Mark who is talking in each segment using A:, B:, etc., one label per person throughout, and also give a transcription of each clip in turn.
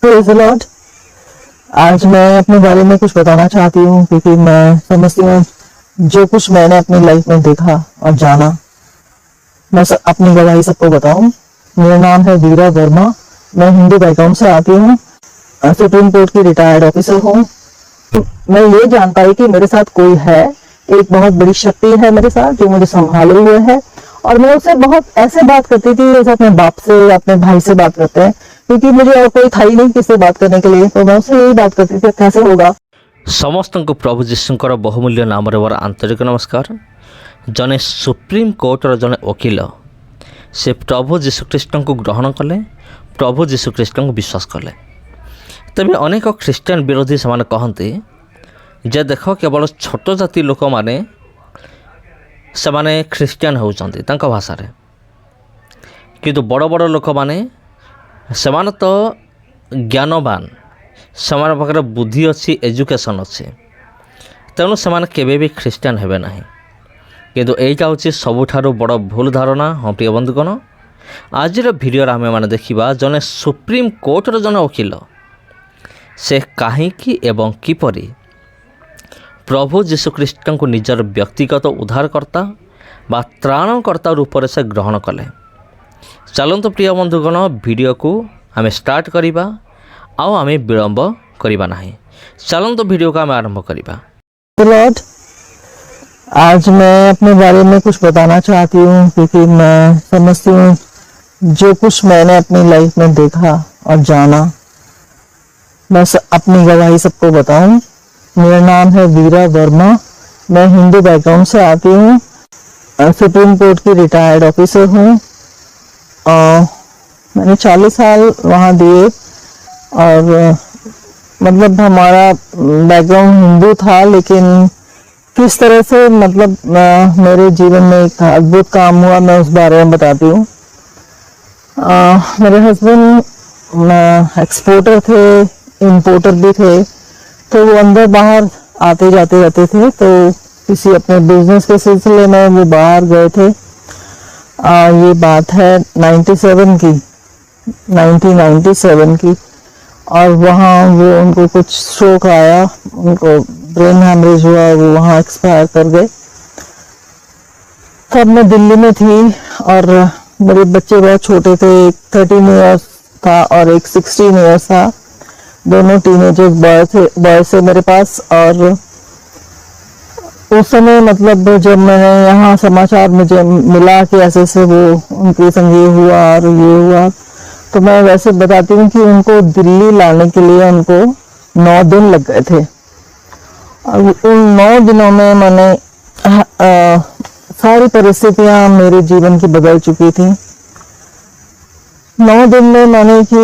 A: Praise the Lord. आज मैं अपने बारे में कुछ बताना चाहती हूँ क्योंकि मैं समझती हूँ जो कुछ मैंने अपनी लाइफ में देखा और जाना, मैं अपनी गवाही सबको बताऊं। मेरा नाम है वीरा वर्मा। मैं हिंदू बैकग्राउंड से आती हूँ। सुप्रीम कोर्ट की रिटायर्ड ऑफिसर हूँ। मैं ये जान पाई कि मेरे साथ कोई है, एक बहुत बड़ी शक्ति है मेरे साथ जो मुझे संभाले हुए है। और मैं उससे बहुत ऐसे बात करती थी जैसे अपने बाप से, अपने भाई से बात करते हैं, क्योंकि मुझे और कोई था ही नहीं किससे बात करने के लिए। तो मैं उससे यही बात करती थी कैसे होगा।
B: समस्त को प्रभु जीशुंकर बहुमूल्य नाम मोर आंतरिक नमस्कार। जने सुप्रीम कोर्टर जने वकील से प्रभु जीशुख्रीष्ट को ग्रहण कले, प्रभु जीशुख्रीष्ट को विश्वास कले। तेज अनेक ख्रीष्टियान विरोधी से कहते जे देख केवल छोट जाति लोक मैंने से ख्रीष्टियान होती भाषा किंतु बड़ बड़ लोक मैंने से तो ज्ञानवान, से पाखे बुद्धि अच्छी, एजुकेशन अच्छी, तेणु से भी ख्रीष्टियान हेबे नहीं। किंतु एटा हूँ सबुठारु बड़ भूल धारणा। हाँ प्रिय बंधुगण, आज भिडियो आम मैंने देखा जने सुप्रीम कोर्टर जने वकील से कहीं एवं किपरि प्रभु जीशुख्रीष्ट को निजर व्यक्तिगत उद्धारकर्ता बा त्राणकर्ता रूप से ग्रहण कले। चलतु प्रिय बंधुगण, भिडियो को आम स्टार्ट करिबा आउ आम विलंब करिबा नहीं। चलतु भिडियो को आम आरंभ करिबा।
A: लॉर्ड, आज मैं अपने बारे में कुछ बताना चाहती हूँ क्योंकि मैं समझती हूँ जो कुछ मैंने अपनी लाइफ में देखा और जाना, मैं अपनी गवाही सबको बताऊं। मेरा नाम है वीरा वर्मा। मैं हिंदू बैकग्राउंड से आती हूँ। सुप्रीम कोर्ट की रिटायर्ड ऑफिसर हूँ। मैंने 40 साल वहाँ दिए और मतलब हमारा बैकग्राउंड हिंदू था, लेकिन किस तरह से मतलब मेरे जीवन में एक अद्भुत काम हुआ, मैं उस बारे में बताती हूँ। मेरे हस्बैंड एक्सपोर्टर थे, इंपोर्टर भी थे, तो वो अंदर बाहर आते जाते रहते थे। तो किसी अपने बिजनेस के सिलसिले में वो बाहर गए थे। ये बात है 1997 की। और वहाँ वो उनको कुछ स्ट्रोक आया, उनको ब्रेन हैमरेज हुआ, वो वहाँ एक्सपायर कर गए। तब मैं दिल्ली में थी और मेरे बच्चे बहुत छोटे थे। एक 13 ईयर्स था और एक 16 ईयर्स था। दोनों टीनेजर्स बॉय से मेरे पास। और उस समय मतलब जब मैंने यहाँ समाचार मुझे मिला कि ऐसे से वो उनके संग ये हुआ और ये हुआ, तो मैं वैसे बताती हूँ कि उनको दिल्ली लाने के लिए उनको 9 दिन लग गए थे। और उन 9 दिनों में मैंने सारी परिस्थितियां मेरे जीवन की बदल चुकी थी। 9 दिन में मैंने कि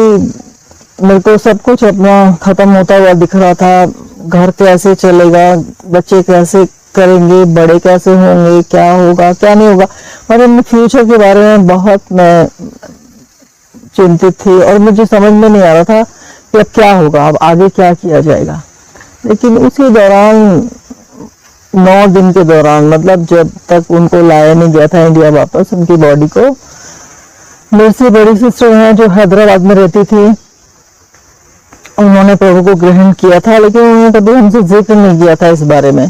A: मेरे को सब कुछ अपना खत्म होता हुआ दिख रहा था। घर कैसे चलेगा, बच्चे कैसे करेंगे, बड़े कैसे होंगे, क्या होगा क्या नहीं होगा, मतलब फ्यूचर के बारे में बहुत मैं चिंतित थी और मुझे समझ में नहीं आ रहा था कि अब क्या होगा, अब आगे क्या किया जाएगा। लेकिन उसी दौरान 9 दिन के दौरान, मतलब जब तक उनको लाया नहीं गया था इंडिया वापस उनकी बॉडी को, मेरी से बड़ी सिस्टर है जो हैदराबाद में रहती थी, उन्होंने प्रभु को ग्रहण किया था, लेकिन उन्होंने कभी हमसे जिक्र नहीं किया था इस बारे में।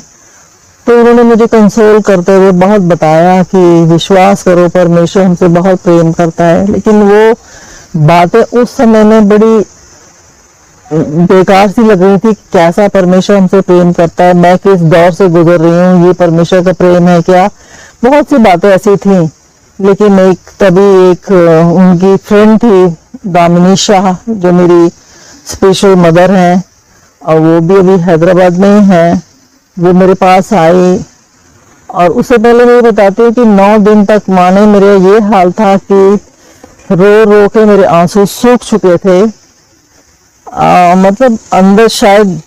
A: तो उन्होंने मुझे कंसोल करते हुए बहुत बताया कि विश्वास करो, परमेश्वर हमसे बहुत प्रेम करता है। लेकिन वो बातें उस समय में बड़ी बेकार सी लग रही थी। कैसा परमेश्वर हमसे प्रेम करता है, मैं किस दौर से गुजर रही हूँ, ये परमेश्वर का प्रेम है क्या, बहुत सी बातें ऐसी थी। लेकिन तभी एक उनकी फ्रेंड थी दामिनी शाह, जो मेरी स्पेशल मदर है और वो भी अभी हैदराबाद में ही है, वो मेरे पास आई। और उससे पहले मैं बताती हूँ कि 9 दिन तक माने मेरे ये हाल था कि रो रो के मेरे आंसू सूख चुके थे। मतलब अंदर शायद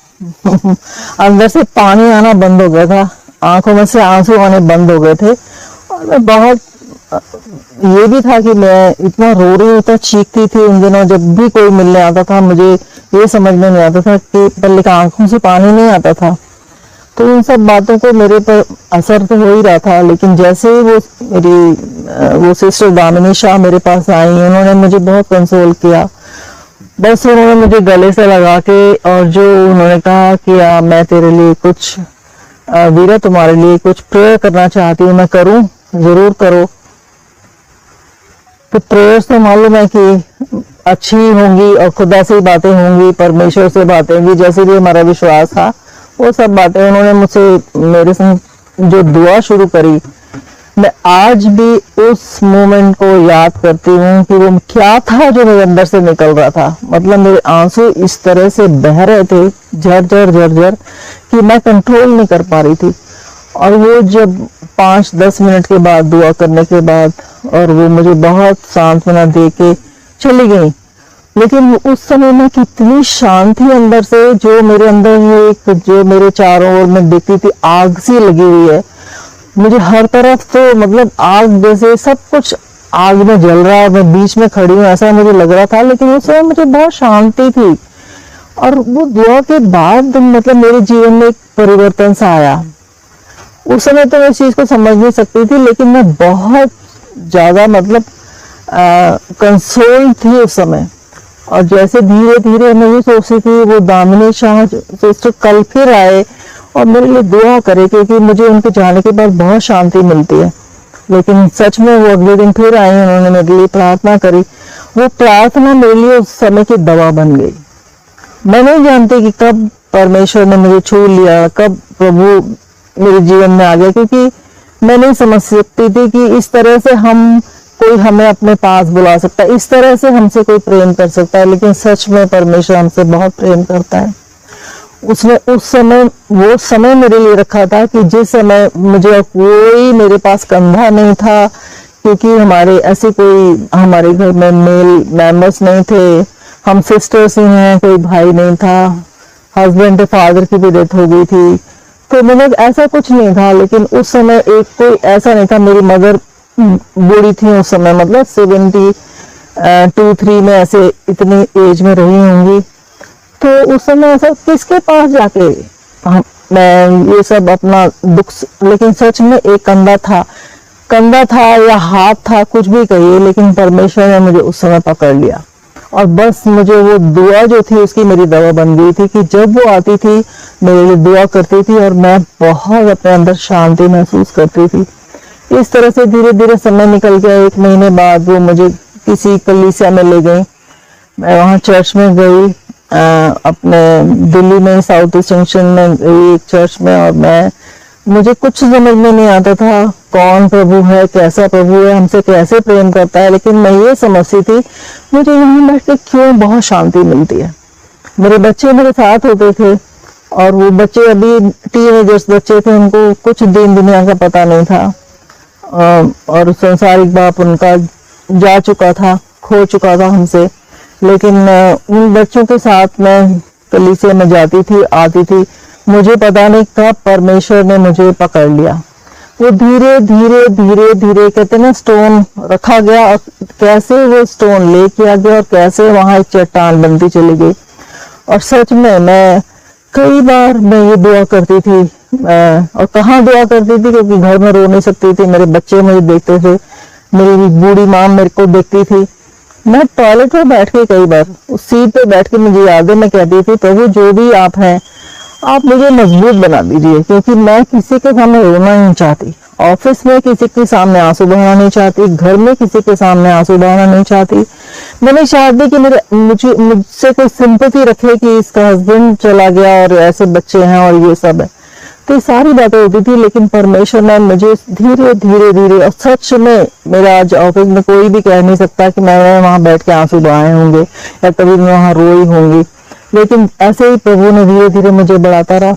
A: अंदर से पानी आना बंद हो गया था, आंखों में से आंसू आने बंद हो गए थे। और मैं बहुत ये भी था कि मैं इतना रो रही हूँ, इतना चीखती थी उन दिनों। जब भी कोई मिलने आता था मुझे ये समझ में नहीं आता था कि पहले का आंखों से पानी नहीं आता था। तो इन सब बातों को मेरे पर असर तो हो ही रहा था। लेकिन जैसे ही वो सिस्टर दामिनी शाह मेरे पास आई, उन्होंने मुझे बहुत कंसोल किया। बस उन्होंने मुझे गले से लगा के और जो उन्होंने कहा कि मैं तेरे लिए कुछ वीरा तुम्हारे लिए कुछ प्रेयर करना चाहती हूँ, मैं करूँ, जरूर करो। तो प्रेयर्स तो मालूम है कि अच्छी होंगी और खुदा से बातें होंगी, परमेश्वर से बातें होंगी, जैसे भी हमारा विश्वास था वो सब बातें उन्होंने मुझसे मेरे संग जो दुआ शुरू करी, मैं आज भी उस मोमेंट को याद करती हूँ कि वो क्या था जो मेरे अंदर से निकल रहा था। मतलब मेरे आंसू इस तरह से बह रहे थे, झरझर झरझर, कि मैं कंट्रोल नहीं कर पा रही थी। और वो जब 5-10 मिनट के बाद दुआ करने के बाद और वो मुझे बहुत सांत्वना दे के चली गई, लेकिन उस समय में कितनी शांति अंदर से, जो मेरे अंदर ये एक जो मेरे चारों ओर में दिखती थी आग सी लगी हुई है, मुझे हर तरफ तो मतलब आग जैसे सब कुछ आग में जल रहा है, मैं बीच में खड़ी हूँ ऐसा मुझे लग रहा था। लेकिन उस समय मुझे बहुत शांति थी और वो दुआ के बाद मतलब मेरे जीवन में एक परिवर्तन सा आया। उस समय तो मैं इस चीज को समझ नहीं सकती थी, लेकिन मैं बहुत ज्यादा मतलब कंसोल थी उस समय। और जैसे धीरे धीरे मैं ये सोचती थी वो दामिनी शाह सिस्टर कल फिर आए और मेरे लिए दुआ करे, क्योंकि मुझे उनके जाने के बाद बहुत शांति मिलती है। लेकिन सच में वो अगले दिन फिर आए, उन्होंने मेरे लिए प्रार्थना करी। वो प्रार्थना मेरे लिए उस समय की दवा बन गई। मैं नहीं जानती कि कब परमेश्वर ने मुझे छू लिया, कब प्रभु मेरे जीवन में आ गया, क्योंकि मैं नहीं समझ सकती थी कि इस तरह से कोई हमें अपने पास बुला सकता है, इस तरह से हमसे कोई प्रेम कर सकता है। लेकिन सच में परमेश्वर हमसे बहुत प्रेम करता है। उसने उस समय वो समय मेरे लिए रखा था कि जिस समय मुझे कोई मेरे पास कंधा नहीं था, क्योंकि हमारे ऐसे कोई हमारे घर में मेल मेंबर्स नहीं थे, हम सिस्टर्स ही हैं, कोई भाई नहीं था, हस्बैंड फादर की भी डेथ हो गई थी, तो मतलब ऐसा कुछ नहीं था। लेकिन उस समय एक कोई ऐसा नहीं था। मेरी मदर बूढ़ी थी उस समय, मतलब 72-3 में ऐसे इतनी एज में रही होंगी। तो उस समय ऐसा किसके पास जाके मैं ये सब अपना दुख, लेकिन सच में एक कंधा था या हाथ था, कुछ भी कहिए, लेकिन परमेश्वर ने मुझे उस समय पकड़ लिया। और बस मुझे वो दुआ जो थी उसकी मेरी दवा बन गई थी कि जब वो आती थी मेरे लिए दुआ करती थी और मैं बहुत अपने अंदर शांति महसूस करती थी। इस तरह से धीरे धीरे समय निकल गया। 1 महीने बाद वो मुझे किसी कलीसिया में ले गई, मैं वहाँ चर्च में गई, अपने दिल्ली में साउथ ईस्ट जंक्शन में गई एक चर्च में। और मुझे कुछ समझ में नहीं आता था कौन प्रभु है, कैसा प्रभु है, हमसे कैसे प्रेम करता है। लेकिन मैं ये समझती थी मुझे यहाँ बैठ के क्यों बहुत शांति मिलती है। मेरे बच्चे मेरे साथ होते थे और वो बच्चे अभी टीनेजर्स बच्चे थे, उनको कुछ दिन दुनिया का पता नहीं था और संसारिक बाप उनका जा चुका था, खो चुका था हमसे। लेकिन उन बच्चों के साथ मैं कलीसिया में जाती थी, आती थी। मुझे पता नहीं कब परमेश्वर ने मुझे पकड़ लिया। वो धीरे धीरे धीरे धीरे कहते ना स्टोन रखा गया और कैसे वो स्टोन लेके आ गया और कैसे वहां एक चट्टान बनती चली गई। और सच में मैं कई बार मैं ये दुआ करती थी और कहाँ दुआ करती थी, क्योंकि घर में रो नहीं सकती थी, मेरे बच्चे मुझे देखते थे, मेरी बूढ़ी माँ मेरे को देखती थी। मैं टॉयलेट में बैठ के कई बार उस सीट पे बैठ के मुझे याद है मैं कहती थी प्रभु जो भी आप हैं आप मुझे मजबूत बना दीजिए, क्योंकि मैं किसी के सामने रोना नहीं चाहती, ऑफिस में किसी के सामने आंसू बहाना नहीं चाहती, घर में किसी के सामने आंसू बहाना नहीं चाहती। मैं नहीं चाहती कि मुझसे कोई सिंपैथी रखे कि इसका हस्बैंड चला गया और ऐसे बच्चे हैं और ये सब है। तो ये सारी बातें होती थी। लेकिन परमेश्वर ने मुझे धीरे धीरे धीरे, और सच में मेरा आज ऑफिस में कोई भी कह नहीं सकता कि मैंने वहां बैठ के आंसू बहाए होंगे या कभी मैं वहां रोई होंगी। लेकिन ऐसे ही प्रभु ने धीरे धीरे मुझे बढ़ाता रहा।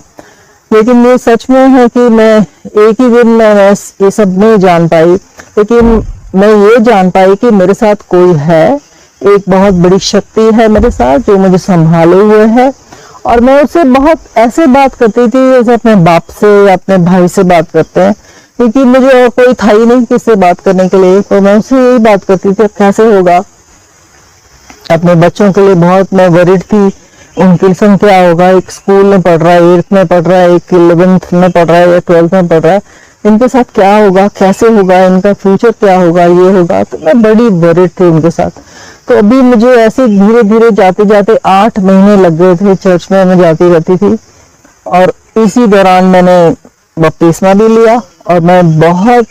A: लेकिन ये सच में है कि मैं एक ही दिन में ये सब नहीं जान पाई, लेकिन मैं ये जान पाई कि मेरे साथ कोई है, एक बहुत बड़ी शक्ति है मेरे साथ जो मुझे संभाले हुए है। और मैं उससे बहुत ऐसे बात करती थी जैसे अपने बाप से या अपने भाई से बात करते हैं, क्योंकि मुझे और कोई था ही नहीं किससे बात करने के लिए। तो मैं उससे यही बात करती थी कैसे होगा। अपने बच्चों के लिए बहुत मैं वरिड थी, उनके संग क्या होगा, एक स्कूल में पढ़ रहा है, 8th में पढ़ रहा है, एक 11th में पढ़ रहा है या 12th में पढ़ रहा है, इनके साथ क्या होगा, कैसे होगा, इनका फ्यूचर क्या होगा, ये होगा। तो मैं बड़ी वरिड थी उनके साथ। तो अभी मुझे ऐसे धीरे धीरे जाते जाते 8 महीने लग गए थे चर्च में, मैं जाती रहती थी। और इसी दौरान मैंने बपतिस्मा भी लिया और मैं बहुत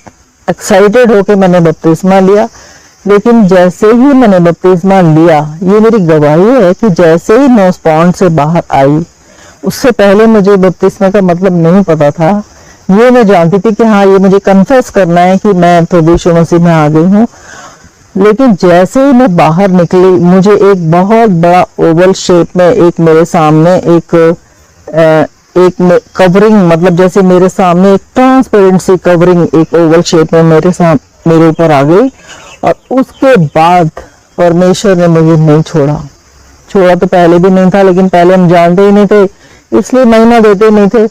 A: एक्साइटेड होकर मैंने बपतिस्मा लिया। लेकिन जैसे ही मैंने बपतिस्मा लिया, ये मेरी गवाही है कि जैसे ही मैं उस पॉन्ड से बाहर आई, उससे पहले मुझे बपतिस्मा का मतलब नहीं पता था। ये मैं जानती थी कि हाँ, ये मुझे कन्फेस करना है कि मैं प्रभु यीशु मसीह में आ गई हूँ। लेकिन जैसे ही मैं बाहर निकली, मुझे एक बहुत बड़ा ओवल शेप में एक मेरे सामने एक कवरिंग, मतलब जैसे मेरे सामने एक ट्रांसपेरेंट सी कवरिंग एक ओवल शेप में मेरे ऊपर आ गई। और उसके बाद परमेश्वर ने मुझे नहीं छोड़ा तो पहले भी नहीं था, लेकिन पहले हम जानते ही नहीं थे, इसलिए महिमा देते नहीं थे।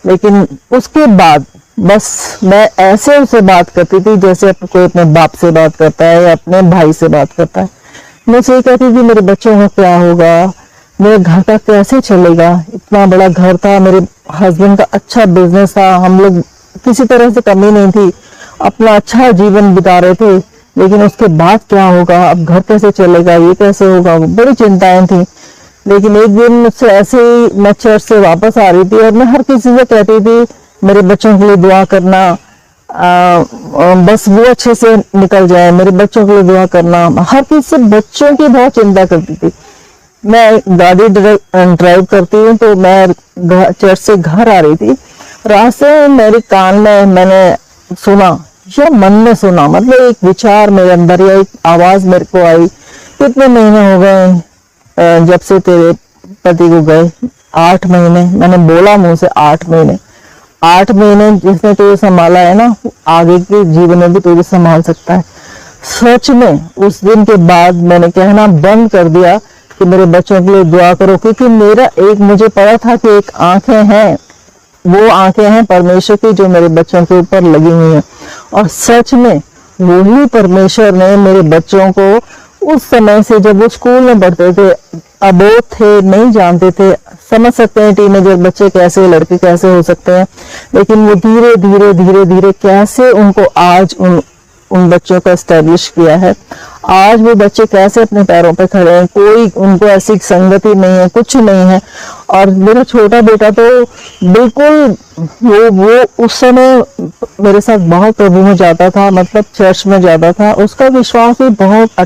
A: लेकिन उसके बाद बस मैं ऐसे उसे बात करती थी जैसे कोई अपने बाप से बात करता है या अपने भाई से बात करता है। मैं उसे कहती थी मेरे बच्चों का क्या होगा, मेरे घर का कैसे चलेगा। इतना बड़ा घर था, मेरे हस्बैंड का अच्छा बिजनेस था, हम लोग किसी तरह से कमी नहीं थी, अपना अच्छा जीवन बिता रहे थे। लेकिन उसके बाद क्या होगा, अब घर कैसे चलेगा, ये कैसे होगा, बड़ी चिंताएं थी। लेकिन एक दिन मुझसे ऐसे ही मैं चर्च से वापस आ रही थी और मैं हर किसी से कहती थी मेरे बच्चों के लिए दुआ करना, बस वो अच्छे से निकल जाए, मेरे बच्चों के लिए दुआ करना। हर किसी से बच्चों की बहुत चिंता करती थी। मैं गाड़ी ड्राइव करती हूँ, तो मैं चर्च से घर आ रही थी, रास्ते में मेरे कान में मैंने सुना या मन में सुना, मतलब एक विचार मेरे अंदर या एक आवाज मेरे को आई, कितने महीने हो गए जब से तेरे पति को गए? 8 महीने। मैंने बोला मुंह से 8 महीने। 8 महीने जिसने तुझे संभाला है ना, आगे के जीवन में भी तुझे संभाल सकता है। सच में उस दिन के बाद मैंने कहना बंद कर दिया कि मेरे बच्चों के लिए दुआ करो, क्योंकि मुझे पता था कि एक आंखें हैं, वो आंखें हैं परमेश्वर की जो मेरे बच्चों के ऊपर लगी हुई हैं। और सच में वही परमेश्वर ने मेरे बच्चों को उस समय से, जब वो स्कूल में पढ़ते थे, अबोध थे, नहीं जानते थे, समझ सकते हैं टीनेजर बच्चे कैसे, लड़के कैसे हो सकते हैं, लेकिन वो धीरे धीरे धीरे धीरे कैसे उनको आज उन बच्चों को एस्टेब्लिश किया है। आज वो बच्चे कैसे अपने पैरों पे खड़े हैं, कोई उनको ऐसी संगति नहीं है, कुछ नहीं है। और मेरा छोटा बेटा तो बिल्कुल वो उस समय मेरे साथ बहुत प्रभु में जाता था, मतलब चर्च में जाता था, उसका विश्वास भी बहुत